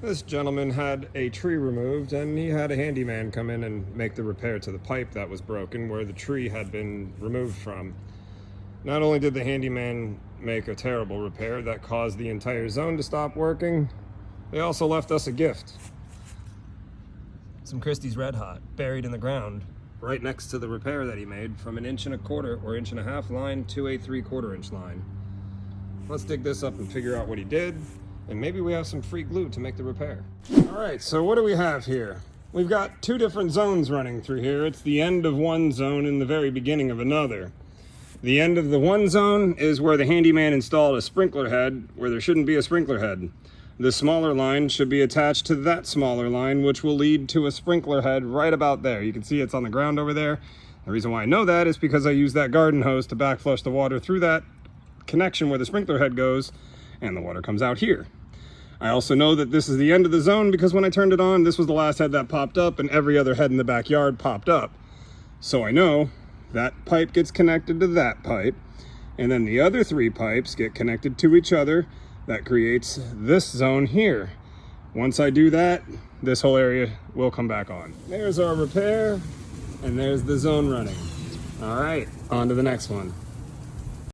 This gentleman had a tree removed and he had a handyman come in and make the repair to the pipe that was broken where the tree had been removed from. Not only did the handyman make a terrible repair that caused the entire zone to stop working, they also left us a gift. Some Christie's Red Hot buried in the ground right next to the repair that he made from an 1.25 or 1.5 inch line to a 3/4 inch line. Let's dig this up and figure out what he did, and maybe we have some free glue to make the repair. All right, so what do we have here? We've got two different zones running through here. It's the end of one zone and the very beginning of another. The end of the one zone is where the handyman installed a sprinkler head where there shouldn't be a sprinkler head. The smaller line should be attached to that smaller line, which will lead to a sprinkler head right about there. You can see it's on the ground over there. The reason why I know that is because I used that garden hose to backflush the water through that connection where the sprinkler head goes, and the water comes out here. I also know that this is the end of the zone because when I turned it on, this was the last head that popped up and every other head in the backyard popped up. So I know that pipe gets connected to that pipe, and then the other 3 pipes get connected to each other. That creates this zone here. Once I do that, this whole area will come back on. There's our repair, and there's the zone running. All right, on to the next one.